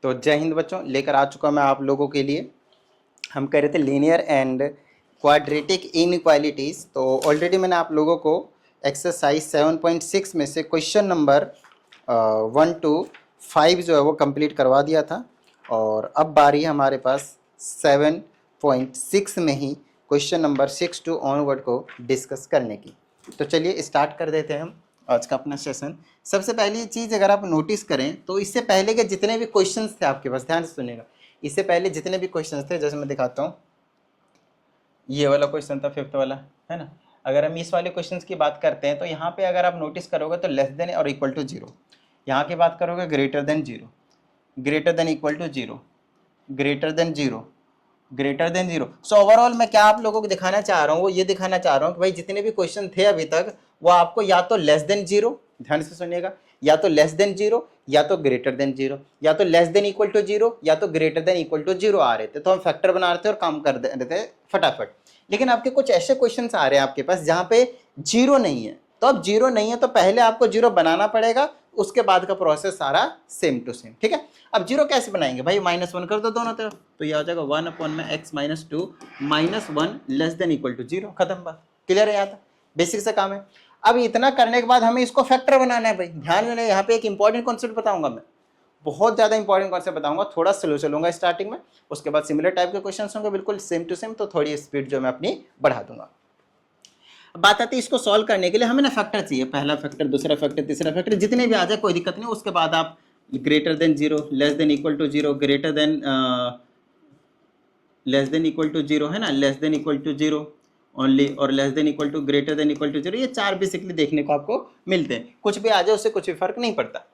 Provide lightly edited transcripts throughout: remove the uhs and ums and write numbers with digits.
तो जय हिंद बच्चों, लेकर आ चुका मैं आप लोगों के लिए। हम कह रहे थे लीनियर एंड क्वाड्रेटिक इनइक्वालिटीज़। तो ऑलरेडी मैंने आप लोगों को एक्सरसाइज 7.6 में से क्वेश्चन नंबर 1 to 5 जो है वो कंप्लीट करवा दिया था। और अब बारी है हमारे पास 7.6 में ही क्वेश्चन नंबर 6 to ऑनवर्ड को डिस्कस करने की। तो चलिए स्टार्ट कर देते हैं हम आज का अपना सेशन। सबसे पहली चीज़ अगर आप नोटिस करें तो इससे पहले के जितने भी क्वेश्चंस थे आपके पास, ध्यान से सुनिएगा, इससे पहले जितने भी क्वेश्चंस थे, जैसे मैं दिखाता हूँ, ये वाला क्वेश्चन था 5th वाला, है ना। अगर हम इस वाले क्वेश्चंस की बात करते हैं तो यहाँ पे अगर आप नोटिस करोगे तो लेस देन और इक्वल टू 0, यहाँ की बात करोगे greater than 0, greater than equal to 0, greater than 0, greater than 0। So overall मैं क्या आप लोगों को दिखाना चाह रहा हूँ, वो ये दिखाना चाह रहा हूँ कि भाई जितने भी क्वेश्चन थे अभी तक वो आपको या तो लेस देन 0, ध्यान से सुनिएगा, या तो लेस देन 0 या तो ग्रेटर देन 0, या तो लेस देन इक्वल टू 0 या तो ग्रेटर देन इक्वल टू 0 आ रहे थे। तो हम फैक्टर बना रहे थे और काम कर रहे थे फटाफट। लेकिन आपके कुछ ऐसे क्वेश्चन आ रहे हैं आपके पास जहाँ पे 0 नहीं है। तो अब 0 नहीं है तो पहले आपको 0 बनाना पड़ेगा, उसके बाद का प्रोसेस सारा सेम टू सेम, ठीक है। अब 0 कैसे बनाएंगे भाई, -1 कर दो दोनों तरफ, तो ये हो जाएगा 1/x - 2 -1 less than equal to 0, खत्म बात, क्लियर है। यहाँ तक बेसिक से काम है। अब इतना करने के बाद हमें इसको फैक्टर बनाना है भाई। ध्यान देना, यहाँ पे एक इंपॉर्टेंट कॉन्सेप्ट बताऊंगा मैं, बहुत ज़्यादा इंपॉर्टेंट कॉन्सेप्ट बताऊंगा, थोड़ा स्लो चलूंगा स्टार्टिंग में, उसके बाद सिमिलर टाइप के क्वेश्चन होंगे बिल्कुल सेम टू सेम, तो थोड़ी स्पीड जो मैं अपनी बढ़ा दूंगा। बात आती है इसको सॉल्व करने के लिए हमें ना फैक्टर चाहिए, पहला फैक्टर, दूसरा फैक्टर, तीसरा फैक्टर, जितने भी आ जाए कोई दिक्कत नहीं। उसके बाद आप greater than 0, less than equal to 0, greater than less than equal to 0, है ना, less than equal to 0 only, और less than equal to greater than equal to 0, ये 4 बेसिकली देखने को आपको मिलते हैं। कुछ भी आ जाए उससे कुछ भी फर्क नहीं पड़ता।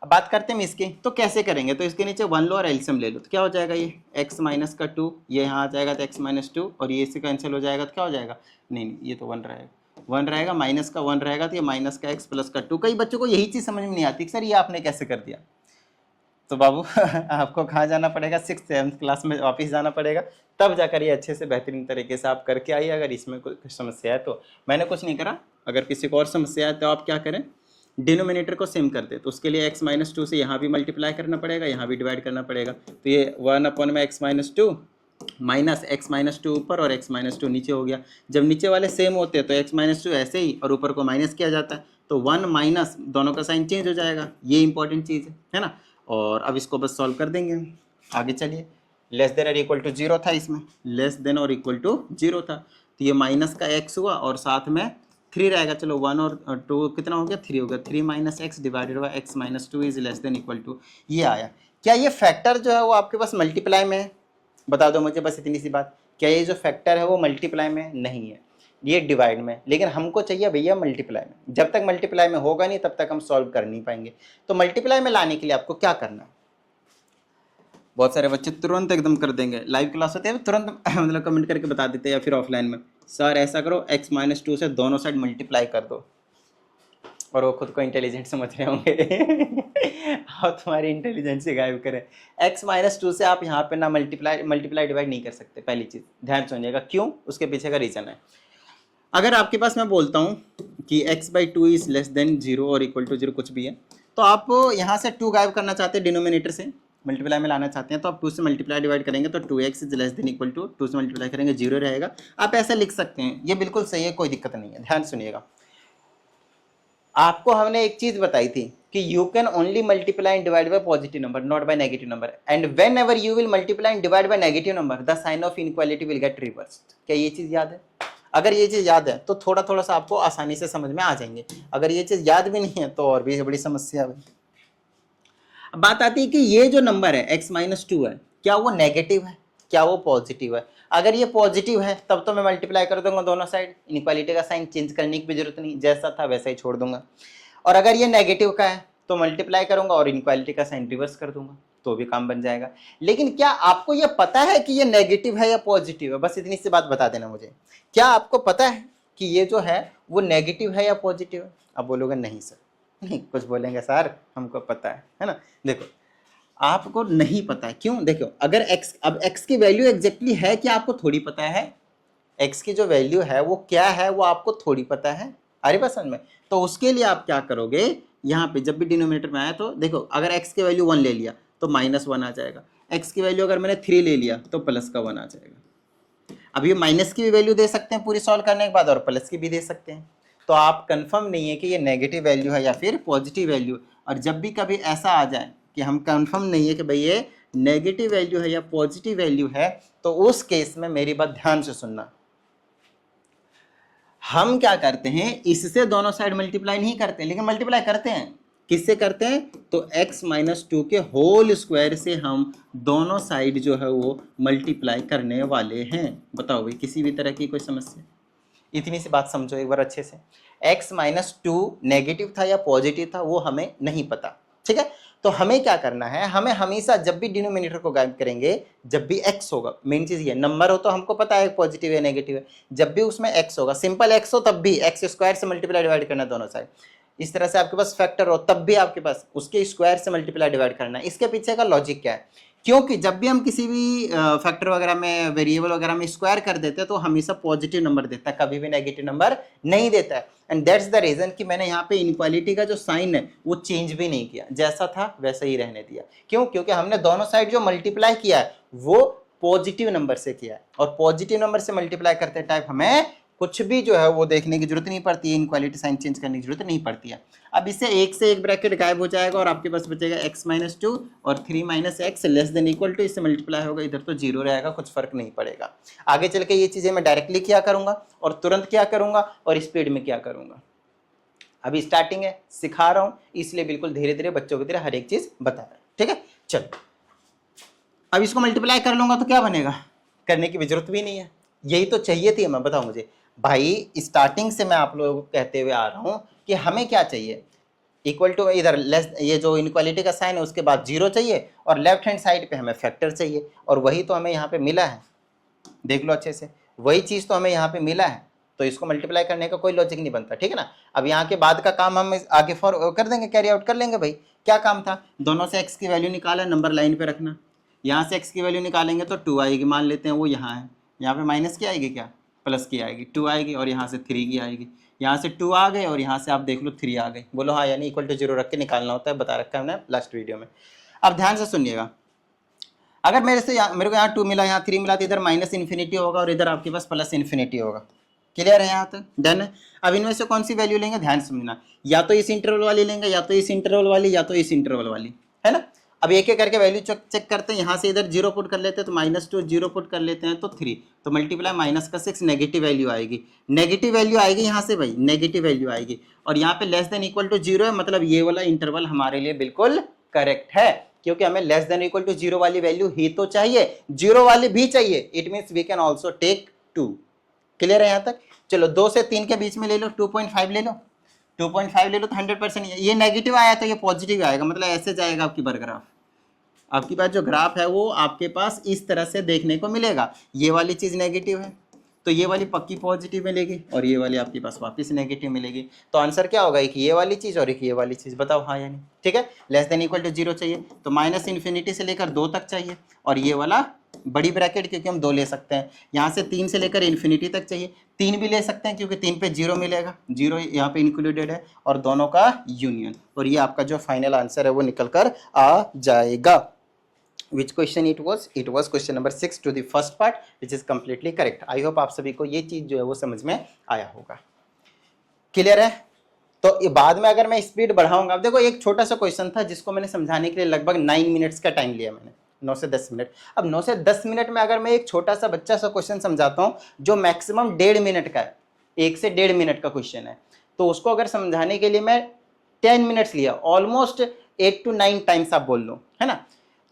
अब बात करते हैं इसकी, तो कैसे करेंगे, तो इसके नीचे 1 लो और एलसीएम ले लो, तो क्या हो जाएगा, ये x माइनस का 2, ये यहाँ आ जाएगा तो x माइनस 2, और ये इससे कैंसिल हो जाएगा तो क्या हो जाएगा, नहीं ये तो 1 रहेगा, 1 रहेगा, माइनस का 1 रहेगा तो ये माइनस का x प्लस का 2। कई बच्चों को यही चीज़ समझ में नहीं आती, सर ये आपने कैसे कर दिया। तो बाबू आपको कहाँ जाना पड़ेगा, 6th 7th क्लास में वापस जाना पड़ेगा, तब जाकर ये अच्छे से बेहतरीन तरीके से आप करके आइए। अगर इसमें कोई समस्या है तो मैंने कुछ नहीं करा, अगर किसी को और समस्या है तो आप क्या करें, डिनोमिनेटर को सेम कर दे। तो उसके लिए x - 2 से यहाँ भी मल्टीप्लाई करना पड़ेगा, यहाँ भी डिवाइड करना पड़ेगा। तो ये 1/x - 2 माइनस x - 2 ऊपर और x - 2 नीचे हो गया। जब नीचे वाले सेम होते हैं तो x - 2 ऐसे ही और ऊपर को माइनस किया जाता है, तो 1 माइनस, दोनों का साइन चेंज हो जाएगा, ये इंपॉर्टेंट चीज़ है ना। और अब इसको बस सॉल्व कर देंगे। आगे चलिए, लेस देन और इक्वल टू 0 था, इसमें लेस देन और इक्वल टू 0 था, तो ये माइनस का x हुआ और साथ में 3 रहेगा। चलो 1 और 2 कितना हो गया, 3 हो गया। 3 minus X divided by x - 2 is less than equal to, ये आया। क्या ये फैक्टर जो है वो आपके पास मल्टीप्लाई में है, बता दो मुझे, बस इतनी सी बात। क्या ये जो फैक्टर है वो मल्टीप्लाई में नहीं है, ये डिवाइड में, लेकिन हमको चाहिए भैया मल्टीप्लाई में। जब तक मल्टीप्लाई में होगा नहीं तब तक हम सॉल्व कर नहीं पाएंगे। तो मल्टीप्लाई में लाने के लिए आपको क्या करना है, बहुत सारे बच्चे तुरंत एकदम कर देंगे, लाइव क्लास होते हैं तुरंत मतलब कमेंट करके बता देते हैं, या फिर ऑफलाइन में, सर ऐसा करो x - 2 से दोनों साइड मल्टीप्लाई कर दो, और वो खुद को इंटेलिजेंट समझ रहे होंगे और तुम्हारी इंटेलिजेंसी गायब करें। x - 2 से आप यहाँ पे ना मल्टीप्लाई डिवाइड नहीं कर सकते, पहली चीज़ ध्यान सुनिएगा, क्यों, उसके पीछे का रीज़न है। अगर आपके पास मैं बोलता हूँ कि x/2 इज लेस देन 0 और इक्वल टू 0 कुछ भी है, तो आप यहाँ से 2 गायब करना चाहते हैं, डिनोमिनेटर से मल्टीप्लाई में लाना चाहते हैं, तो आप 2 से मल्टीप्लाई डिवाइड करेंगे तो 2x is less than equal to 2 से मल्टीप्लाई करेंगे 0 रहेगा। आप ऐसा लिख सकते हैं, ये बिल्कुल सही है, कोई दिक्कत नहीं है। ध्यान सुनिएगा, आपको हमने एक चीज बताई थी कि you can only multiply and divide by positive number, not by negative number, and whenever you will multiply and divide by negative number the sign of inequality will get reversed. क्या ये चीज याद है? अगर ये चीज याद है तो थोड़ा थोड़ा सा आपको आसानी से समझ में आ जाएंगे, अगर ये चीज याद भी नहीं है तो और भी बड़ी समस्या है। अब बात आती है कि ये जो नंबर है x - 2 है, क्या वो नेगेटिव है, क्या वो पॉजिटिव है। अगर ये पॉजिटिव है तब तो मैं मल्टीप्लाई कर दूंगा दोनों साइड, इनइक्वालिटी का साइन चेंज करने की भी जरूरत नहीं, जैसा था वैसा ही छोड़ दूंगा। और अगर ये नेगेटिव का है तो मल्टीप्लाई करूंगा और इनइक्वालिटी का साइन रिवर्स कर दूंगा, तो भी काम बन जाएगा। लेकिन क्या आपको ये पता है कि ये नेगेटिव है या पॉजिटिव है, बस इतनी सी बात बता देना मुझे। क्या आपको पता है कि ये जो है वो नेगेटिव है या पॉजिटिव है? अब बोलोगे नहीं सर, नहीं, कुछ बोलेंगे सर हमको पता है ना। देखो आपको नहीं पता है, क्यों, देखो अगर x, अब x की वैल्यू एग्जैक्टली है क्या आपको थोड़ी पता है, x की जो वैल्यू है वो क्या है वो आपको थोड़ी पता है, अरे बस समझ में। तो उसके लिए आप क्या करोगे, यहाँ पे जब भी डिनोमिनेटर में आया तो देखो, अगर x की वैल्यू 1 ले लिया तो -1 आ जाएगा। x की वैल्यू अगर मैंने 3 ले लिया तो +1 आ जाएगा। अब ये माइनस की भी वैल्यू दे सकते हैं पूरी सॉल्व करने के बाद और प्लस की भी दे सकते हैं। तो आप कंफर्म नहीं है कि ये नेगेटिव वैल्यू है या फिर पॉजिटिव वैल्यू। और जब भी कभी ऐसा आ जाए कि हम कंफर्म नहीं है कि भाई ये नेगेटिव वैल्यू है या पॉजिटिव वैल्यू है, तो उस केस में मेरी बात ध्यान से सुनना, हम क्या करते हैं, इससे दोनों साइड मल्टीप्लाई नहीं करते, लेकिन मल्टीप्लाई करते हैं। किससे करते हैं? तो x - 2 के होल स्क्वायर से हम दोनों साइड जो है वो मल्टीप्लाई करने वाले हैं। बताओ भाई, किसी भी तरह की कोई समस्या? इतनी सी बात समझो एक बार अच्छे से। x - 2 नेगेटिव था या पॉजिटिव था वो हमें नहीं पता, ठीक है। तो हमें क्या करना है, हमें हमेशा जब भी डिनोमिनेटर को गायब करेंगे, जब भी x होगा, मेन चीज ये, नंबर हो तो हमको पता है पॉजिटिव है नेगेटिव है, जब भी उसमें x होगा, सिंपल x हो तब भी x स्क्वायर से मल्टीप्लाई डिवाइड करना दोनों साइड। इस तरह से आपके पास फैक्टर हो तब भी आपके पास उसके स्क्वायर से मल्टीप्लाई डिवाइड करना है। इसके पीछे का लॉजिक क्या है? क्योंकि जब भी हम किसी भी फैक्टर वगैरह में, वेरिएबल वगैरह में स्क्वायर कर देते हैं तो हमेशा पॉजिटिव नंबर देता है, कभी भी नेगेटिव नंबर नहीं देता है। एंड दैट्स द रीजन कि मैंने यहाँ पे इनइक्वालिटी का जो साइन है वो चेंज भी नहीं किया, जैसा था वैसा ही रहने दिया। क्यों? क्योंकि हमने दोनों साइड जो मल्टीप्लाई किया है वो पॉजिटिव नंबर से किया है, और पॉजिटिव नंबर से मल्टीप्लाई करते टाइप हमें कुछ भी जो है वो देखने की जरूरत नहीं पड़ती है, इनक्वालिटी साइन चेंज करने की जरूरत नहीं पड़ती है। अब इससे एक से एक ब्रैकेट गायब हो जाएगा और आपके पास बचेगा x - 2 और 3 - x <= इससे मल्टीप्लाई होगा, इधर तो 0 रहेगा, कुछ फर्क नहीं पड़ेगा। आगे चल के ये चीजें मैं डायरेक्टली क्या करूंगा और तुरंत क्या करूंगा और स्पीड में क्या करूंगा। अभी स्टार्टिंग है, सिखा रहा हूं, इसलिए बिल्कुल धीरे धीरे बच्चों की तरह हर एक चीज बता रहा है, ठीक है। चलो अब इसको मल्टीप्लाई कर लूंगा तो क्या बनेगा, करने की भी जरूरत भी नहीं है, यही तो चाहिए थी। मैं बताऊं मुझे भाई, स्टार्टिंग से मैं आप लोगों को कहते हुए आ रहा हूं कि हमें क्या चाहिए, इक्वल टू इधर लेस, ये जो इनक्वालिटी का साइन है उसके बाद 0 चाहिए और लेफ्ट हैंड साइड पे हमें फैक्टर चाहिए, और वही तो हमें यहाँ पे मिला है। देख लो अच्छे से, वही चीज तो हमें यहाँ पे मिला है, तो इसको मल्टीप्लाई करने का कोई लॉजिक नहीं बनता, ठीक है ना। अब यहाँ के बाद का काम हम आगे कर देंगे, कैरी आउट कर लेंगे। भाई क्या काम था, दोनों से x की वैल्यू निकाला, नंबर लाइन पे रखना। यहाँ से x की वैल्यू निकालेंगे तो 2 आएगी, मान लेते हैं वो यहाँ है, यहाँ पे माइनस की आएगी, क्या प्लस की आएगी, 2 आएगी, और यहाँ से 3 की आएगी। यहाँ से 2 आ गए और यहाँ से आप देख लो 3 आ गई। बोलो हाँ, यानी इक्वल टू 0 रख के निकालना होता है, बता रखा है हमने लास्ट वीडियो में। अब ध्यान से सुनिएगा, अगर मेरे को यहाँ 2 मिला, यहाँ 3 मिला, तो इधर -∞ होगा और इधर आपके पास +∞ होगा। क्लियर है यहाँ तक? डन है। अब इनमें से कौन सी वैल्यू लेंगे, ध्यान समझना, या तो इस इंटरवल वाली लेंगे, या तो इस इंटरवल वाली, या तो इस इंटरवल वाली, है ना। अब एक एक करके वैल्यू चेक करते हैं। यहाँ से इधर 0 पुट कर लेते हैं तो -2, 0 पुट कर लेते हैं तो 3, तो मल्टीप्लाई -6 नेगेटिव वैल्यू आएगी, नेगेटिव वैल्यू आएगी यहाँ से भाई, नेगेटिव वैल्यू आएगी। और यहाँ पे <= 0 है, मतलब ये वाला इंटरवल हमारे लिए बिल्कुल करेक्ट है, क्योंकि हमें <= 0 वाली वैल्यू ही तो चाहिए, 0 वाली भी चाहिए। It means we can also take 2। Clear है यहाँ तक? चलो 2 से 3 के बीच में ले लो, 2.5 ले लो, 2.5 ले लो तो 100% ये नेगेटिव आया तो ये पॉजिटिव आएगा, मतलब ऐसे जाएगा आपकी बार ग्राफ। आपकी पास जो ग्राफ है वो आपके पास इस तरह से देखने को मिलेगा, ये वाली चीज़ नेगेटिव है तो ये वाली पक्की पॉजिटिव मिलेगी, और ये वाली आपके पास वापस नेगेटिव मिलेगी। तो आंसर क्या होगा, एक ये वाली चीज़ और एक ये वाली चीज़। बताओ हाँ या नहीं? ठीक है, <= 0 चाहिए तो -∞ से लेकर 2 तक चाहिए, और ये वाला बड़ी ब्रैकेट क्योंकि हम 2 ले सकते हैं, यहाँ से 3 से लेकर ∞ तक चाहिए, 3 भी ले सकते हैं क्योंकि 3 पे 0 मिलेगा, 0 यहाँ पे इंक्लूडेड है, और दोनों का यूनियन, और ये आपका जो फाइनल आंसर है वो निकल कर आ जाएगा। Which question it was? It was question number 6 to the first part, which is completely correct. I hope आप सभी को ये चीज जो है वो समझ में आया होगा। क्लियर है? तो ये बाद में अगर मैं स्पीड बढ़ाऊंगा, अब देखो एक छोटा सा क्वेश्चन था जिसको मैंने समझाने के लिए लगभग 9 मिनट्स का टाइम लिया मैंने, 9 से 10 मिनट। अब 9 से 10 मिनट में अगर मैं एक छोटा सा बच्चा सा क्वेश्चन समझाता हूँ जो मैक्सिमम 1.5 मिनट का है, 1 से 1.5 मिनट का क्वेश्चन है, तो उसको अगर समझाने के लिए मैं 10 मिनट्स लिया, ऑलमोस्ट 8 to 9 टाइम्स आप बोल लो, है ना।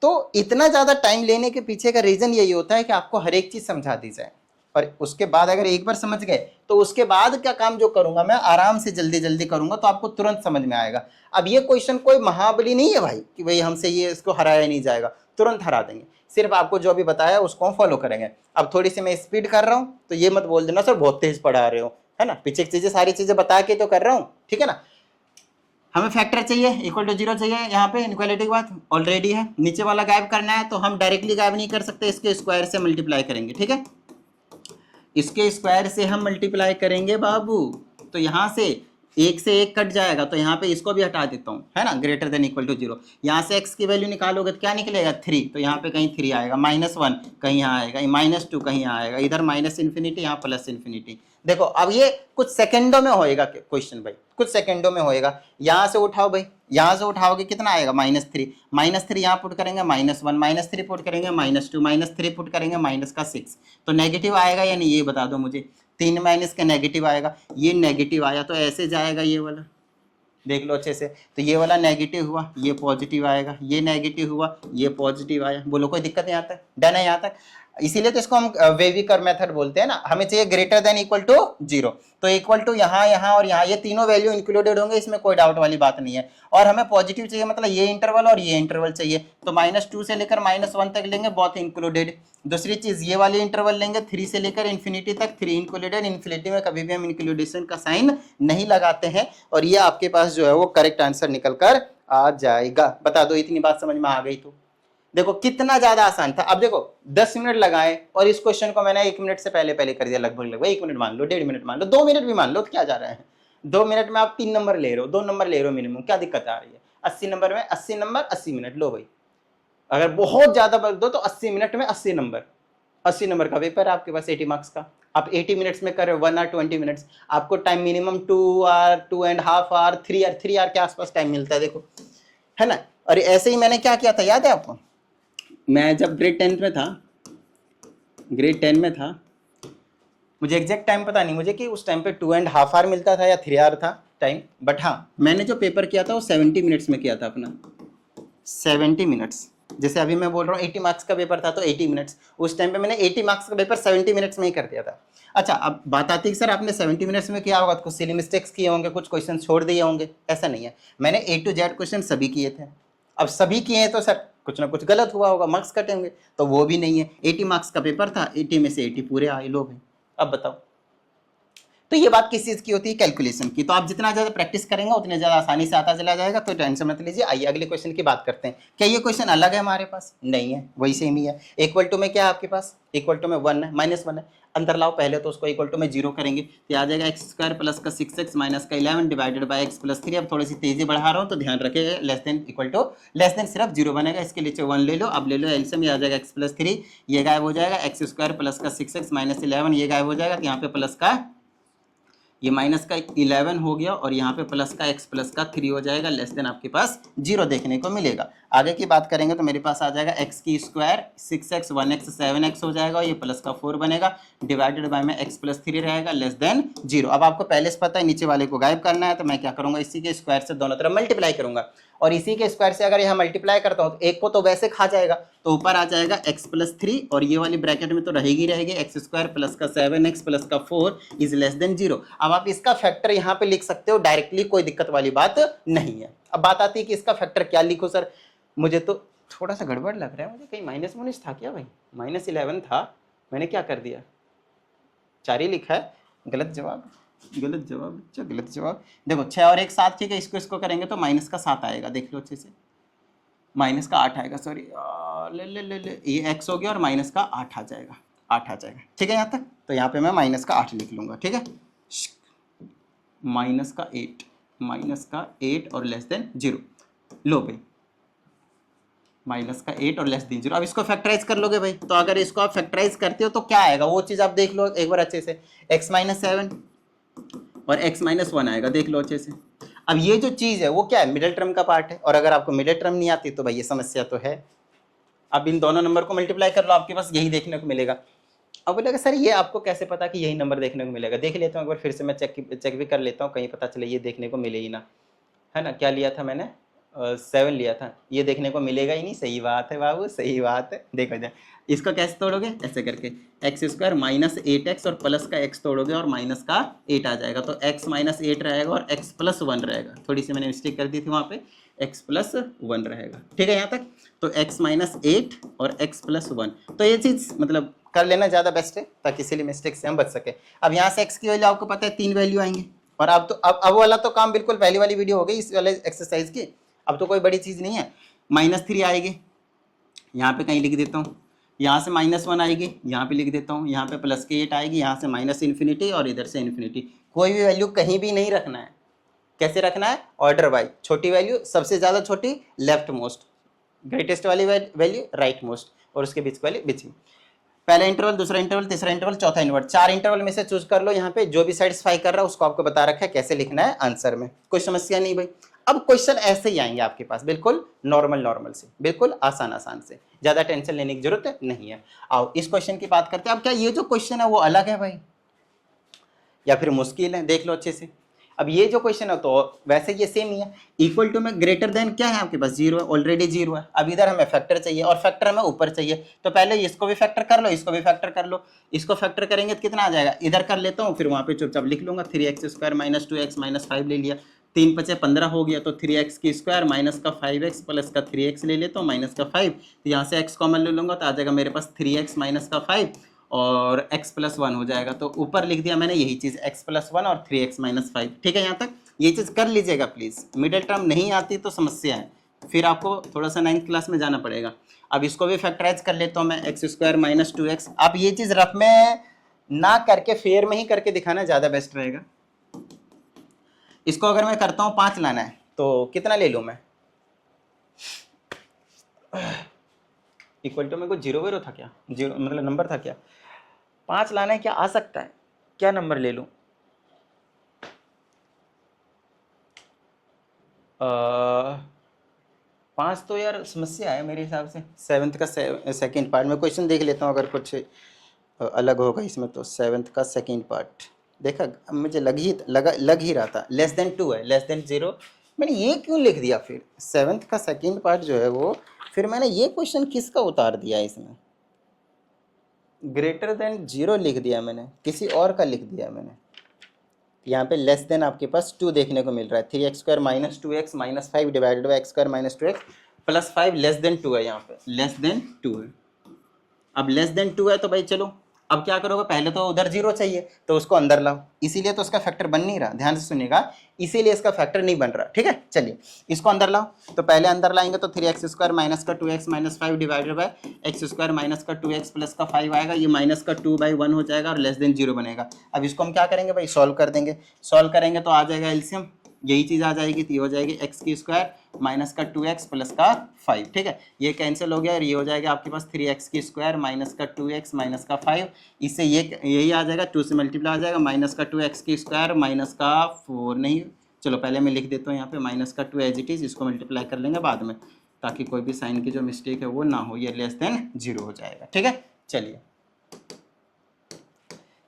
तो इतना ज़्यादा टाइम लेने के पीछे का रीज़न यही होता है कि आपको हर एक चीज़ समझा दी जाए, और उसके बाद अगर एक बार समझ गए तो उसके बाद का काम जो करूंगा मैं आराम से जल्दी जल्दी करूंगा, तो आपको तुरंत समझ में आएगा। अब ये क्वेश्चन कोई महाबली नहीं है भाई कि भाई हमसे ये इसको हराया नहीं जाएगा, तुरंत हरा देंगे। सिर्फ आपको जो भी बताया उसको हम फॉलो करेंगे। अब थोड़ी सी मैं स्पीड कर रहा हूँ तो ये मत बोल देना सर बहुत तेज पढ़ा रहे हो, है ना, पीछे की चीज़ें सारी चीज़ें बता के तो कर रहा हूँ, ठीक है ना। हमें फैक्टर चाहिए, =0 चाहिए, यहाँ पे इनक्वालिटी की बात ऑलरेडी है, नीचे वाला गायब करना है तो हम डायरेक्टली गायब नहीं कर सकते, इसके स्क्वायर से मल्टीप्लाई करेंगे, ठीक है, इसके स्क्वायर से हम मल्टीप्लाई करेंगे बाबू। तो यहाँ से एक से एक कट जाएगा तो यहाँ पे इसको भी हटा देता हूँ, है ना, ग्रेटर देन इक्वल टू 0। यहाँ से x की वैल्यू निकालोगे तो क्या निकलेगा 3, तो यहाँ पे कहीं 3 आएगा, -1 कहीं यहाँ आएगा, -2 कहीं यहाँ आएगा, इधर माइनस इन्फिनिटी, यहाँ प्लस इन्फिनिटी। देखो अब ये कुछ सेकंडों में होएगा क्वेश्चन भाई, कुछ सेकंडों में होएगा। यहाँ से उठाओ भाई, यहाँ से उठाओगे कितना आएगा -3, -3 यहाँ पुट करेंगे -1, -3 पुट करेंगे -2, -3 पुट करेंगे -6, तो नेगेटिव आएगा या नहीं ये बता दो मुझे। 3 माइनस का नेगेटिव आएगा, ये नेगेटिव आया तो ऐसे जाएगा ये वाला, देख लो अच्छे से, तो ये वाला नेगेटिव हुआ, ये पॉजिटिव आएगा, ये नेगेटिव हुआ, ये पॉजिटिव आया। बोलो कोई दिक्कत नहीं आता, डन है यहाँ तक। इसीलिए तो इसको हम वेविकर मेथड बोलते हैं ना, हमें चाहिए ग्रेटर देन इक्वल टू 0, तो इक्वल टू यहाँ, यहाँ और यहाँ, ये तीनों वैल्यू इंक्लूडेड होंगे, इसमें कोई डाउट वाली बात नहीं है। और हमें पॉजिटिव चाहिए, मतलब ये इंटरवल और ये इंटरवल चाहिए, तो -2 से लेकर -1 तक लेंगे, बहुत इंक्लूडेड। दूसरी चीज ये वाली इंटरवल लेंगे 3 से लेकर इन्फिनिटी तक, 3 इंक्लूडेड। इन्फिनिटी में कभी भी हम इंक्लूडेशन का साइन नहीं लगाते हैं, और ये आपके पास जो है वो करेक्ट आंसर निकल कर आ जाएगा। बता दो इतनी बात समझ में आ गई तो देखो कितना ज्यादा आसान था। अब देखो 10 मिनट लगाए और इस क्वेश्चन को मैंने 1 मिनट से पहले कर दिया, लगभग 1 मिनट मान लो, 1.5 मिनट मान लो, 2 मिनट भी मान लो, तो क्या जा रहा है, 2 मिनट में आप 3 नंबर ले रहे हो, 2 नंबर ले रहे हो मिनिमम, क्या दिक्कत आ रही है। 80 नंबर में 80 नंबर 80 मिनट लो भाई, अगर बहुत ज्यादा बल दो तो 80 मिनट में 80 नंबर, 80 नंबर का पेपर है आपके पास 80 मार्क्स का। आप 80 मिनट्स में कर रहे हो, 1 आवर 20 मिनट्स, आपको time minimum 2 hour 2.5 hour 3 hour के आसपास टाइम मिलता है, देखो है ना। और ऐसे ही मैंने क्या किया था याद है आपको, मैं जब ग्रेड 10 में था, मुझे एग्जैक्ट टाइम पता नहीं मुझे कि उस टाइम पे 2.5 आवर मिलता था या 3 आवर था टाइम, बट हाँ मैंने जो पेपर किया था वो 70 मिनट्स में किया था अपना, 70 मिनट्स। जैसे अभी मैं बोल रहा हूँ 80 मार्क्स का पेपर था तो 80 मिनट्स, उस टाइम पे मैंने 80 मार्क्स का पेपर 70 मिनट्स में ही कर दिया था। अच्छा अब बात आती है कि सर आपने 70 मिनट्स में किया होगा, कुछ सिली मिस्टेक्स किए होंगे, कुछ क्वेश्चन छोड़ दिए होंगे, ऐसा नहीं है, मैंने A to Z क्वेश्चन सभी किए थे। अब सभी किए हैं तो सर कुछ ना कुछ गलत हुआ होगा, मार्क्स कटे होंगे, तो वो भी नहीं है। 80 मार्क्स का पेपर था, 80 में से 80 पूरे आए, लो भाई। अब बताओ, तो ये बात किस चीज की होती है, कैलकुलेशन की। तो आप जितना ज्यादा प्रैक्टिस करेंगे उतने ज्यादा आसानी से आता चला जाएगा, तो टेंशन मत लीजिए। आइए अगले क्वेश्चन की बात करते हैं। क्या ये क्वेश्चन अलग है हमारे पास, नहीं है, वही सेम ही है। इक्वल टू में क्या है आपके पास, इक्वल टू में 1 है, -1 है, अंदर लाओ पहले, तो उसको इक्वल टू में 0 करेंगे तो आ जाएगा x² प्लस का 6x माइनस का 11 डिवाइडेड बाय x प्लस 3। अब थोड़ी सी तेजी बढ़ा रहा हूँ तो ध्यान रखिएगा, less than equal to, less than सिर्फ 0 बनेगा, इसके नीचे 1 ले लो। अब ले लो एलसीएम, ये आ जाएगा x प्लस 3, ये गायब हो जाएगा, x² प्लस का 6x माइनस 11 ये गायब हो जाएगा, तो यहाँ पे प्लस का ये माइनस का 11 हो गया, और यहाँ पे प्लस का x प्लस का 3 हो जाएगा, लेस देन आपके पास 0 देखने को मिलेगा। आगे की बात करेंगे तो मेरे पास आ जाएगा x की स्क्वायर 6x 1x 7x हो जाएगा, ये प्लस का 4 बनेगा, डिवाइडेड बाय में x प्लस 3 रहेगा, लेस देन 0। अब आपको पहले से पता है नीचे वाले को गायब करना है, तो मैं क्या करूँगा, इसी के स्क्वायर से दोनों तरफ मल्टीप्लाई करूँगा, और इसी के स्क्वायर से अगर यहाँ मल्टीप्लाई करता हूँ तो एक को तो वैसे खा जाएगा, तो ऊपर आ जाएगा x प्लस 3, और ये वाली ब्रैकेट में तो रहेगी x² प्लस का 7x प्लस का 4 इज लेस देन 0। अब आप इसका फैक्टर यहाँ पे लिख सकते हो डायरेक्टली, कोई दिक्कत वाली बात नहीं है। अब बात आती है कि इसका फैक्टर क्या लिखो सर, मुझे तो थोड़ा सा गड़बड़ लग रहा है, मुझे कहीं माइनस था क्या भाई, -11 था, मैंने क्या कर दिया, 4 ही लिखा है, गलत जवाब, गलत जवाब, अच्छा गलत जवाब। देखो 6 और 1 7, ठीक है, इसको करेंगे तो माइनस का 7 आएगा, देख लो अच्छे से, माइनस का 8 आएगा, सॉरी ले ये x हो गया और माइनस का 8 आ जाएगा, 8 आ जाएगा, ठीक है यहाँ तक। तो यहाँ पे मैं माइनस का 8 लिख लूँगा, ठीक है, माइनस का 8 और लेस देन 0, लो भाई माइनस का 8 और लेस देन 0। अब इसको फैक्टराइज कर लोगे भाई, तो अगर इसको आप फैक्टराइज करते हो तो क्या आएगा वो चीज़ आप देख लो एक बार अच्छे से, x - 7 और x - 1 आएगा, देख लो अच्छे से। अब ये जो चीज़ है वो क्या है, मिडिल टर्म का पार्ट है, और अगर आपको मिडिल टर्म नहीं आती तो भाई ये समस्या तो है। अब इन दोनों नंबर को मल्टीप्लाई कर लो, आपके पास यही देखने को मिलेगा। अब बोलेगा सर ये आपको कैसे पता कि यही नंबर देखने को मिलेगा, देख लेता हूँ एक बार फिर से, मैं चेक भी कर लेता हूँ, कहीं पता चले ये देखने को मिले ही ना, है ना। क्या लिया था मैंने, 7 लिया था, ये देखने को मिलेगा ही नहीं, सही बात है बाबू, सही बात है। देखो जाए इसको कैसे तोड़ोगे, ऐसे करके x² माइनस 8x और प्लस का x तोड़ोगे और माइनस का 8 आ जाएगा, तो x - 8 रहेगा और x + 1 रहेगा, थोड़ी सी मैंने मिस्टेक कर दी थी वहाँ पे, x + 1 रहेगा, ठीक है यहाँ तक। तो x - 8 और x + 1, तो ये चीज़ मतलब कर लेना ज़्यादा बेस्ट है, ताकि इसीलिए मिस्टेक से हम बच सके। अब यहाँ से x की वैल्यू आपको पता है 3 वैल्यू आएंगे, और अब तो अब वाला तो काम बिल्कुल पहली वाली वीडियो हो गई इस वाले एक्सरसाइज की, अब तो कोई बड़ी चीज़ नहीं है। -3 आएगी, यहाँ पे कहीं लिख देता हूँ, यहाँ से -1 आएगी, यहाँ पे लिख देता हूँ, यहाँ पे +8 आएगी, यहाँ से -∞ और इधर से इन्फिनिटी, कोई भी वैल्यू कहीं भी नहीं रखना है, कैसे रखना है, ऑर्डर वाइज, छोटी वैल्यू सबसे ज्यादा छोटी लेफ्ट मोस्ट, ग्रेटेस्ट वाली वैल्यू राइट मोस्ट, और उसके बीच वाली बीच में। पहला इंटरवल, दूसरा इंटरवल, तीसरा इंटरवल, चौथा इंटरवल, 4 इंटरवल में से चूज कर लो। यहाँ पे जो भी सेटिस्फाई कर रहा है उसको आपको बता रखा है कैसे लिखना है आंसर में, कोई समस्या नहीं भाई। अब क्वेश्चन ऐसे ही आएंगे आपके पास, बिल्कुल नॉर्मल से, बिल्कुल आसान से, ज्यादा टेंशन लेने की जरूरत नहीं है। आओ इस क्वेश्चन की बात करते हैं। अब क्या ये जो क्वेश्चन है वो अलग है भाई या फिर मुश्किल है, देख लो अच्छे से। अब ये जो क्वेश्चन है तो वैसे ये सेम ही है, इक्वल टू में ग्रेटर देन क्या है आपके पास, 0 है, ऑलरेडी 0 है। अब इधर हमें फैक्टर चाहिए और फैक्टर हमें ऊपर चाहिए, तो पहले इसको भी फैक्टर कर लो, इसको भी फैक्टर कर लो। इसको फैक्टर करेंगे तो कितना आ जाएगा, इधर कर लेता हूँ, फिर वहाँ पे चुपचाप लिख लूंगा, 3x² माइनस 2x माइनस 5 ले लिया, 3 × 5 = 15 हो गया, तो 3x² माइनस का 5x प्लस का 3x ले लेता हूँ माइनस का 5, तो यहाँ से x कॉमन ले लूंगा तो आ जाएगा मेरे पास 3x माइनस का 5 और x + 1 हो जाएगा। तो ऊपर लिख दिया मैंने यही चीज़, x + 1 और 3x - 5। ठीक है, यहाँ तक ये चीज़ कर लीजिएगा प्लीज़। मिडिल टर्म नहीं आती तो समस्या है, फिर आपको थोड़ा सा 9th क्लास में जाना पड़ेगा। अब इसको भी फैक्टराइज कर लेता हूँ मैं, x² माइनस 2x। आप ये चीज़ रफ में ना करके फेयर में ही करके दिखाना ज़्यादा बेस्ट रहेगा। इसको अगर मैं करता हूँ 5 लाना है तो कितना ले लूँ मैं, इक्वल टू में कुछ 0 था क्या, 0 मतलब नंबर था क्या, 5 लाना है, क्या आ सकता है, क्या नंबर ले लूं, 5 तो यार समस्या है मेरे हिसाब से। 7th का सेकेंड पार्ट में क्वेश्चन देख लेता हूँ, अगर कुछ अलग होगा इसमें तो। 7th का सेकेंड पार्ट देखा, अब मुझे लग ही रहा था, <2 है, <0। मैंने ये क्यों लिख दिया फिर, 7th का सेकेंड पार्ट जो है वो, फिर मैंने ये क्वेश्चन किसका उतार दिया इसमें, <0 लिख दिया मैंने, किसी और का लिख दिया मैंने। यहाँ पे लेस देन आपके पास 2 देखने को मिल रहा है, 3x² minus 2x minus 5 divided by x² minus 2x plus 5 <2 है, यहाँ पे <2 है। अब <2 है तो भाई चलो, अब क्या करोगे, पहले तो उधर 0 चाहिए तो उसको अंदर लाओ, इसीलिए तो उसका फैक्टर बन नहीं रहा, ध्यान से सुनिएगा, इसीलिए इसका फैक्टर नहीं बन रहा। ठीक है, चलिए इसको अंदर लाओ, तो पहले अंदर लाएंगे तो 3x² माइनस का 2x minus 5 divided by x² minus का 2x प्लस का 5 आएगा, ये माइनस का 2/1 हो जाएगा और <0 बनेगा। अब इसको हम क्या करेंगे भाई, सॉल्व कर देंगे, सॉल्व करेंगे तो आ जाएगा एलसीएम, यही चीज़ आ जाएगी, तो ये हो जाएगी x² माइनस का 2x प्लस का 5। ठीक है, ये कैंसिल हो गया और ये हो जाएगा आपके पास 3x² माइनस का 2x माइनस का 5, इससे ये यही आ जाएगा, 2 से मल्टीप्लाई आ जाएगा, माइनस का 2x² माइनस का 4 नहीं, चलो पहले मैं लिख देता हूँ यहाँ पे माइनस का 2 एज इट इज़, इसको मल्टीप्लाई कर लेंगे बाद में, ताकि कोई भी साइन की जो मिस्टेक है वो ना हो, ये <0 हो जाएगा। ठीक है, चलिए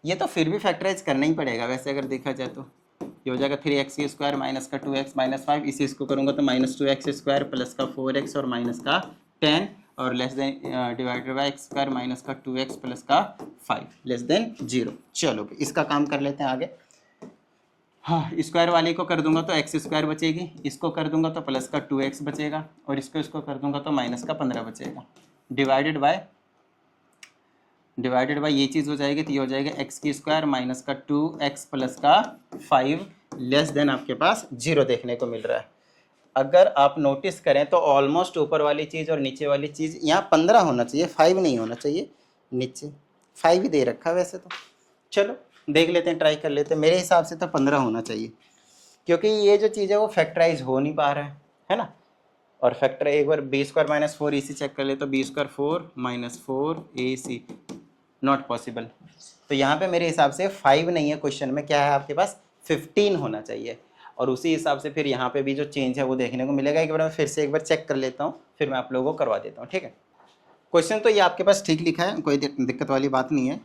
ये तो फिर भी फैक्टराइज करना ही पड़ेगा वैसे अगर देखा जाए तो। ये हो जाएगा 3x² माइनस का 2x माइनस 5, इसी इसको करूँगा तो -2x² प्लस का 4x और माइनस का 10 और less then divided by x² minus का 2x प्लस का 5 <0। चलो इसका काम कर लेते हैं आगे। हाँ, स्क्वायर वाली को कर दूंगा तो x² बचेगी, इसको कर दूंगा तो प्लस का 2x बचेगा और इसको कर दूंगा तो माइनस का 15 बचेगा, डिवाइडेड बाय ये चीज़ हो जाएगी, तो ये हो जाएगा x² माइनस का 2x प्लस का 5 लेस देन आपके पास 0 देखने को मिल रहा है। अगर आप नोटिस करें तो ऑलमोस्ट ऊपर वाली चीज़ और नीचे वाली चीज़ यहाँ 15 होना चाहिए, 5 नहीं होना चाहिए, नीचे 5 ही दे रखा वैसे तो। चलो देख लेते हैं, ट्राई कर लेते हैं, मेरे हिसाब से तो 15 होना चाहिए, क्योंकि ये जो चीज़ है वो फैक्टराइज हो नहीं पा रहा है ना। और फैक्टर एक बार b² माइनस 4 AC चेक कर ले तो b² 4 minus 4 AC not possible. तो यहाँ पे मेरे हिसाब से 5 नहीं है, क्वेश्चन में क्या है आपके पास 15 होना चाहिए, और उसी हिसाब से फिर यहाँ पे भी जो चेंज है वो देखने को मिलेगा। एक बार मैं फिर से एक बार चेक कर लेता हूँ, फिर मैं आप लोगों को करवा देता हूँ। ठीक है, क्वेश्चन तो ये आपके पास ठीक लिखा है, कोई दिक्कत वाली बात नहीं है,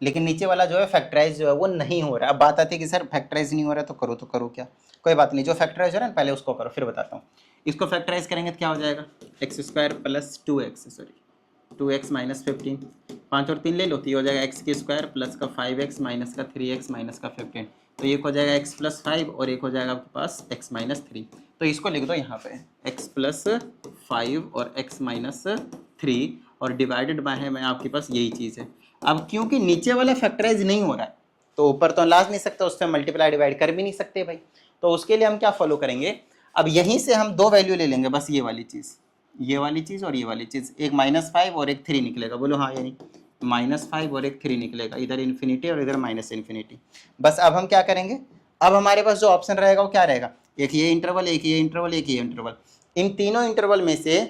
लेकिन नीचे वाला जो है फैक्टराइज जो है वो नहीं हो रहा है। अब बात आती है कि सर फैक्टराइज नहीं हो रहा है तो करो क्या, कोई बात नहीं, जो फैक्टराइज हो रहा है पहले उसको करो फिर बताता हूँ। इसको फैक्टराइज करेंगे तो क्या हो जाएगा, x² प्लस 2x माइनस 15, 5 और 3 ले लो तो ये हो जाएगा x² प्लस का 5x माइनस का 3x माइनस का 15, तो एक हो जाएगा x प्लस 5 और एक हो जाएगा आपके पास x माइनस 3। तो इसको लिख दो यहाँ पे x प्लस 5 और x माइनस 3 और डिवाइडेड बाय है मैं आपके पास यही चीज़ है। अब क्योंकि नीचे वाला फैक्टराइज नहीं हो रहा है तो ऊपर तो लाज नहीं सकता, उससे मल्टीप्लाई डिवाइड कर भी नहीं सकते भाई, तो उसके लिए हम क्या फॉलो करेंगे, अब यहीं से हम 2 वैल्यू ले लेंगे बस, ये वाली चीज़ और ये वाली चीज़, एक -5 और एक 3 निकलेगा, बोलो हाँ या नहीं, -5 और एक 3 निकलेगा, इधर इन्फिनिटी और इधर -इन्फिनिटी। बस अब हम क्या करेंगे, अब हमारे पास जो ऑप्शन रहेगा वो क्या रहेगा, एक ये इंटरवल, एक ये इंटरवल, एक ये इंटरवल। इन तीनों इंटरवल में से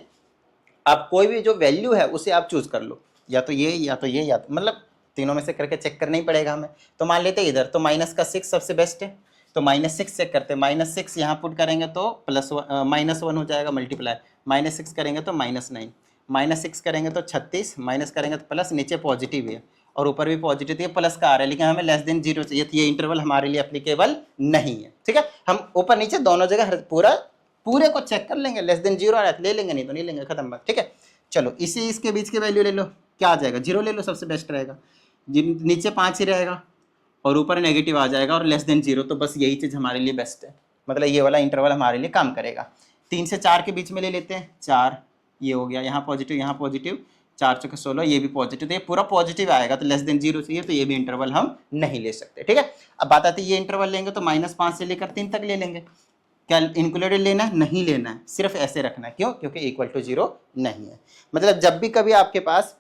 आप कोई भी जो वैल्यू है उसे आप चूज कर लो, या तो ये या तो ये या तो, मतलब तीनों में से करके चेक करना ही पड़ेगा हमें। तो मान लेते हैं इधर तो -6 सबसे बेस्ट है, तो -6 चेक करते हैं। -6 यहाँ पुट करेंगे तो -1 हो जाएगा मल्टीप्लाई, -6 करेंगे तो -9, -6 करेंगे तो 36, माइनस करेंगे तो प्लस, नीचे पॉजिटिव है और ऊपर भी पॉजिटिव है, प्लस का आ रहा है, लेकिन हमें <0 चाहिए, तो ये इंटरवल हमारे लिए एप्लीकेबल नहीं है। ठीक है, हम ऊपर नीचे दोनों जगह पूरे को चेक कर लेंगे, <0 आ रहा है ले लेंगे, नहीं तो नहीं लेंगे, खत्म बात। ठीक है, चलो इसी इसके बीच की वैल्यू ले लो, क्या आ जाएगा, 0 ले लो, सबसे बेस्ट रहेगा। नीचे 5 ही रहेगा और ऊपर नेगेटिव आ जाएगा और <0, तो बस यही चीज़ हमारे लिए बेस्ट है, मतलब ये वाला इंटरवल हमारे लिए काम करेगा। 3 से 4 के बीच में ले लेते हैं, 4 ये हो गया, यहाँ पॉजिटिव, 4 चौके 16, ये भी पॉजिटिव, तो ये पूरा पॉजिटिव आएगा, तो <0 चाहिए, तो ये भी इंटरवल हम नहीं ले सकते। ठीक है, अब बात आती है ये इंटरवल लेंगे तो -5 से लेकर 3 तक ले लेंगे, क्या इंक्लूडेड लेना है, नहीं लेना है, सिर्फ ऐसे रखना है, क्यों, क्योंकि इक्वल टू 0 नहीं है। मतलब जब भी कभी आपके पास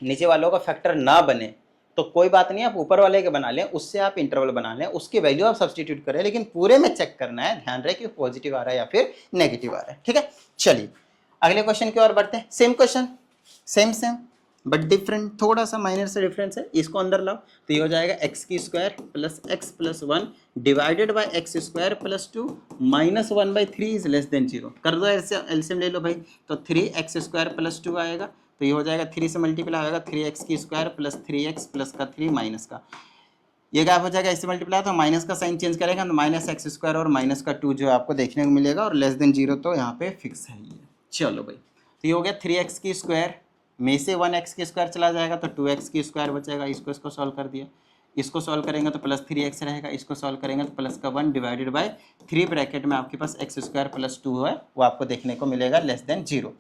नीचे वालों का फैक्टर ना बने तो कोई बात नहीं, आप ऊपर वाले के बना लें, उससे आप इंटरवल बना लें, उसकी वैल्यू आप सब्सटीट्यूट करें, लेकिन पूरे में चेक करना है, ध्यान रहे कि पॉजिटिव आ रहा है या फिर नेगेटिव आ रहा है। ठीक है, चलिए अगले क्वेश्चन की ओर बढ़ते हैं। Same question, same but different, थोड़ा सा माइनर से डिफरेंस है, इसको अंदर लाओ तो ये हो जाएगा x² plus x plus 1 divided by x² plus 2 -1/3 is <0। कर दो एलसीएम ले लो भाई, तो 3x² प्लस 2 आएगा, तो ये हो जाएगा 3 से मल्टीप्लाई होगा 3x² प्लस 3x प्लस का 3 माइनस का, ये क्या हो जाएगा, इससे मल्टीप्लाई, तो माइनस का साइन चेंज करेगा तो -x² और माइनस का 2 जो आपको देखने को मिलेगा, और <0 तो यहाँ पे फिक्स है ये। चलो भाई, तो ये हो गया 3x² में से 1x² चला जाएगा तो 2x² बचेगा, इसको सॉल्व कर दिया, इसको सॉल्व करेंगे तो प्लस 3x रहेगा, इसको सॉल्व करेंगे तो प्लस का 1 डिवाइडेड बाई 3 ब्रैकेट में आपके पास x² प्लस 2 है, वो आपको देखने को मिलेगा <0।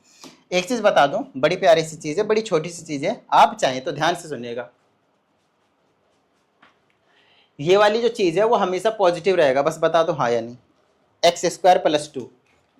एक चीज़ बता दूं, बड़ी प्यारी सी चीज़ है, बड़ी छोटी सी चीज़ है, आप चाहें तो ध्यान से सुनिएगा, ये वाली जो चीज़ है वो हमेशा पॉजिटिव रहेगा, बस बता दो हाँ या नहीं। x² प्लस 2,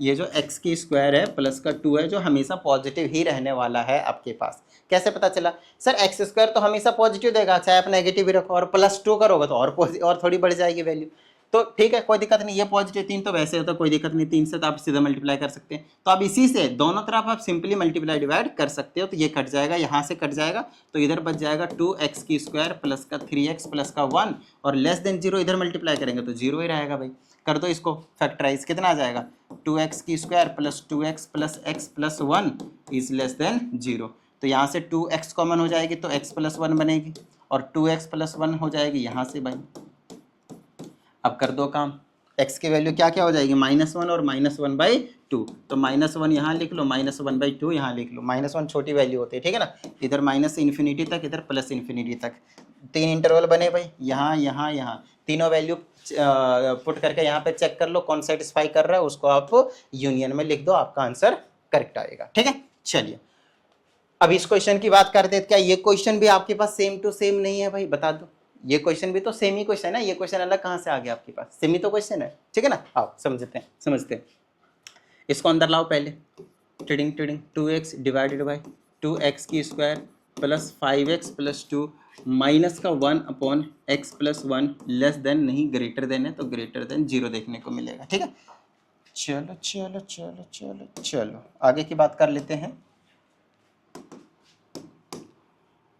ये जो x² है प्लस का 2 है, जो हमेशा पॉजिटिव ही रहने वाला है आपके पास। कैसे पता चला, सर x² तो हमेशा पॉजिटिव देगा, चाहे आप नेगेटिव भी रखो, और प्लस 2 करोगे तो और थोड़ी बढ़ जाएगी वैल्यू, तो ठीक है कोई दिक्कत नहीं, ये पॉजिटिव 3 तो वैसे होता है, कोई दिक्कत नहीं, 3 से तो आप सीधा मल्टीप्लाई कर सकते हैं, तो अब इसी से दोनों तरफ आप सिंपली मल्टीप्लाई डिवाइड कर सकते हो, तो ये कट जाएगा, यहाँ से कट जाएगा, तो इधर बच जाएगा 2x² प्लस का 3x प्लस का 1, और <0 इधर मल्टीप्लाई करेंगे तो 0 ही रहेगा भाई। कर दो इसको फैक्टराइज, कितना आ जाएगा, 2x² plus 2x plus x plus 1 is <0, तो यहाँ से 2x कॉमन हो जाएगी तो x प्लस 1 बनेगी, और 2x प्लस 1 हो जाएगी यहाँ से भाई। अब कर दो काम, x की वैल्यू क्या क्या हो जाएगी, -1 और -1/2, तो -1 यहाँ लिख लो, -1/2 यहाँ लिख लो, -1 छोटी वैल्यू होती है, ठीक है ना, इधर माइनस से इन्फिनिटी तक, इधर प्लस इन्फिनिटी तक, 3 इंटरवल बने भाई, यहाँ तीनों वैल्यू पुट करके यहाँ पे चेक कर लो कौन सेटिस्फाई कर रहा है, उसको आप यूनियन में लिख दो, आपका आंसर करेक्ट आएगा। ठीक है, चलिए अब इस क्वेश्चन की बात करते हैं, क्या ये क्वेश्चन भी आपके पास सेम टू सेम नहीं है भाई, बता दो, ये क्वेश्चन भी तो सेम ही क्वेश्चन है, ये क्वेश्चन अलग कहाँ से आ गया आपके पास, सेम ही तो क्वेश्चन है, ठीक है ना। आओ समझते हैं, इसको अंदर लाओ पहले, tiding 2x divided by 2x² plus 5x plus 2 minus का 1/x प्लस 1 लेस देन नहीं ग्रेटर देन है, तो ग्रेटर देन 0 देखने को मिलेगा। ठीक है, चलो आगे की बात कर लेते हैं।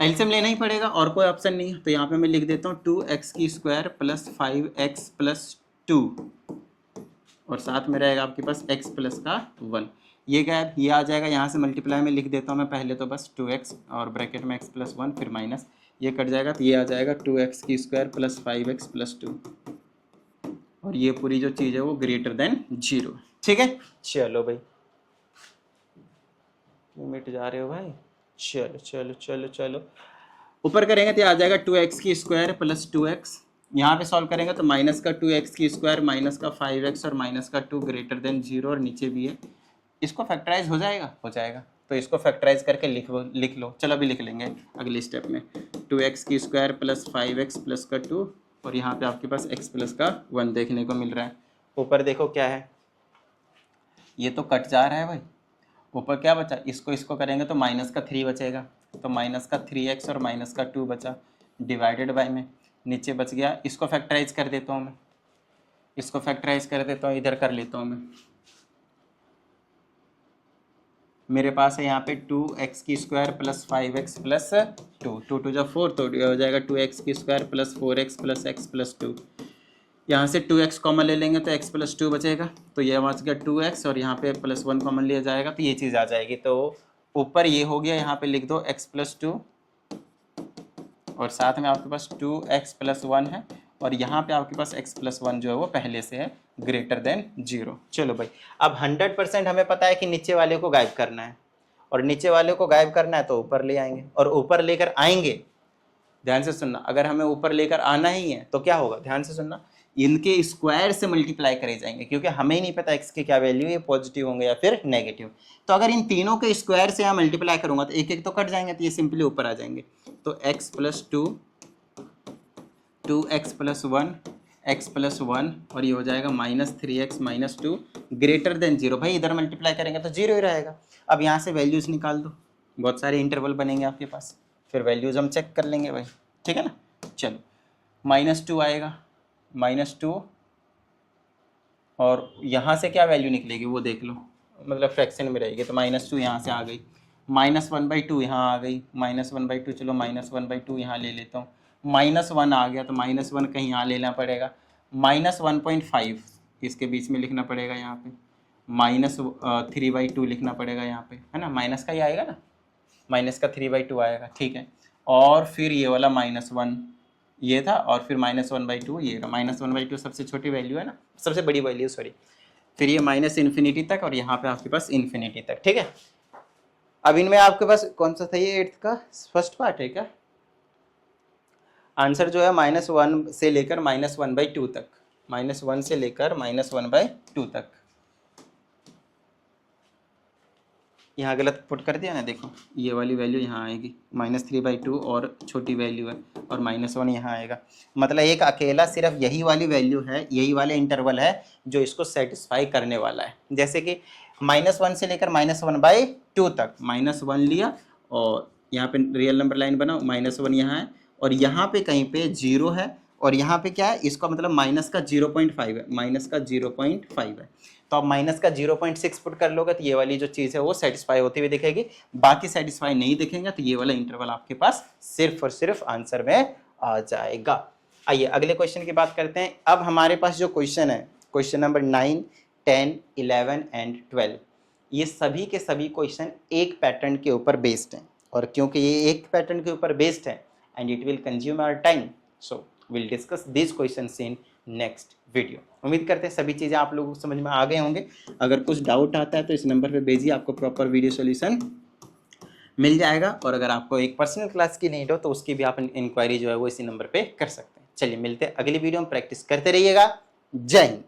एलसीएम लेना ही पड़ेगा, और कोई ऑप्शन नहीं है, तो यहाँ पे मैं लिख देता हूँ 2x² प्लस 5x प्लस 2, और साथ में रहेगा आपके पास x प्लस का 1, ये क्या है, ये आ जाएगा, यहाँ से मल्टीप्लाई में लिख देता हूँ मैं पहले तो बस 2x और ब्रैकेट में x प्लस 1 फिर माइनस, ये कट जाएगा तो ये आ जाएगा 2x² प्लस 5x प्लस 2, और ये पूरी जो चीज़ है वो ग्रेटर देन 0। ठीक है, चलो भाई, क्यों मिट जा रहे हो भाई, चलो ऊपर करेंगे तो आ जाएगा 2x² प्लस 2x, यहाँ पे सॉल्व करेंगे तो माइनस का 2x² माइनस का 5x और माइनस का 2 ग्रेटर देन 0, और नीचे भी है, इसको फैक्टराइज हो जाएगा, तो इसको फैक्टराइज करके लिख लो, चलो अभी लिख लेंगे अगले स्टेप में, 2x² प्लस 5x प्लस का 2, और यहाँ पे आपके पास x प्लस का 1 देखने को मिल रहा है। ऊपर देखो क्या है, ये तो कट जा रहा है भाई, ऊपर क्या बचा, इसको करेंगे तो माइनस का 3 बचेगा, तो माइनस का 3x और माइनस का 2 बचा, डिवाइडेड बाय में नीचे बच गया, इसको फैक्टराइज कर देता हूँ मैं, इसको फैक्टराइज कर देता हूँ, इधर कर लेता हूँ मैं। मेरे पास है यहाँ पे 2x की स्क्वायर प्लस 5x प्लस 2, 2 2 जब 4 तो हो जाएगा 2x की square plus 4x plus x plus 2। यहाँ से 2x कॉमन ले लेंगे तो x प्लस 2 बचेगा, तो ये बच गया 2x और यहाँ पे प्लस 1 कॉमन लिया जाएगा तो ये चीज़ आ जाएगी। तो ऊपर ये हो गया, यहाँ पे लिख दो x प्लस 2 और साथ में आपके पास 2x प्लस 1 है और यहाँ पे आपके पास x प्लस 1 जो है वो पहले से है ग्रेटर देन 0। चलो भाई, अब 100% हमें पता है कि नीचे वाले को गायब करना है और नीचे वाले को गायब करना है तो ऊपर ले आएंगे और ऊपर लेकर आएंगे। ध्यान से सुनना, अगर हमें ऊपर लेकर आना ही है तो क्या होगा, ध्यान से सुनना, इनके स्क्वायर से मल्टीप्लाई करे जाएंगे क्योंकि हमें ही नहीं पता x की क्या वैल्यू है, पॉजिटिव होंगे या फिर नेगेटिव। तो अगर इन तीनों के स्क्वायर से यहाँ मल्टीप्लाई करूंगा तो एक एक तो कट जाएंगे, तो ये सिंपली ऊपर आ जाएंगे। तो x plus 2, 2x plus 1, x plus 1 और ये हो जाएगा minus 3x minus 2 greater than 0। भाई इधर मल्टीप्लाई करेंगे तो 0 ही रहेगा। अब यहाँ से वैल्यूज़ निकाल दो, बहुत सारे इंटरवल बनेंगे आपके पास, फिर वैल्यूज़ हम चेक कर लेंगे भाई, ठीक है ना। चलो -2 आएगा, -2 और यहाँ से क्या वैल्यू निकलेगी वो देख लो, मतलब फ्रैक्शन में रहेगी तो -2 यहाँ से आ गई, -1/2 यहाँ आ गई, -1/2 चलो -1/2 यहाँ ले लेता हूँ, -1 आ गया तो -1 कहीं यहाँ लेना पड़ेगा, -1.5 इसके बीच में लिखना पड़ेगा, यहाँ पे -3/2 लिखना पड़ेगा यहाँ पे, है ना, माइनस का ही आएगा ना, माइनस का 3/2 आएगा, ठीक है। और फिर ये वाला -1 ये था और फिर -1/2 ये रहा, -1/2 सबसे छोटी वैल्यू है ना, सबसे बड़ी वैल्यू सॉरी, फिर ये -इन्फिनिटी तक और यहाँ पे आपके पास इन्फिनिटी तक, ठीक है। अब इनमें आपके पास कौन सा था, ये 8th का फर्स्ट पार्ट है क्या, आंसर जो है -1 से लेकर -1/2 तक, -1 से लेकर -1/2 तक। यहाँ गलत पुट कर दिया ना, देखो ये वाली वैल्यू यहाँ आएगी, -3/2 और छोटी वैल्यू है और -1 यहाँ आएगा, मतलब एक अकेला सिर्फ यही वाली वैल्यू है, यही वाले इंटरवल है जो इसको सेटिस्फाई करने वाला है। जैसे कि -1 से लेकर -1/2 तक, -1 लिया और यहाँ पे रियल नंबर लाइन बनाओ, -1 यहाँ है और यहाँ पे कहीं पे 0 है और यहाँ पे क्या है, इसका मतलब माइनस का 0.5 है, माइनस का 0.5 है, तो आप माइनस का 0.6 पुट कर लोगे तो ये वाली जो चीज़ है वो सेटिस्फाई होती हुई दिखेगी, बाकी सेटिस्फाई नहीं दिखेंगे तो ये वाला इंटरवल आपके पास सिर्फ और सिर्फ आंसर में आ जाएगा। आइए अगले क्वेश्चन की बात करते हैं। अब हमारे पास जो क्वेश्चन है, क्वेश्चन नंबर 9, 10, 11 एंड 12, ये सभी के सभी क्वेश्चन एक पैटर्न के ऊपर बेस्ड हैं और क्योंकि ये एक पैटर्न के ऊपर बेस्ड है and it will consume our time, so will discuss this questions in next video. उम्मीद करते हैं सभी चीज़ें आप लोगों को समझ में आ गए होंगे। अगर कुछ डाउट आता है तो इस नंबर पे भेजिए, आपको प्रॉपर वीडियो सॉल्यूशन मिल जाएगा और अगर आपको एक पर्सनल क्लास की नीड हो तो उसकी भी आप इंक्वायरी जो है वो इसी नंबर पे कर सकते हैं। चलिए मिलते हैं अगली वीडियो में, प्रैक्टिस करते रहिएगा। जय हिंद।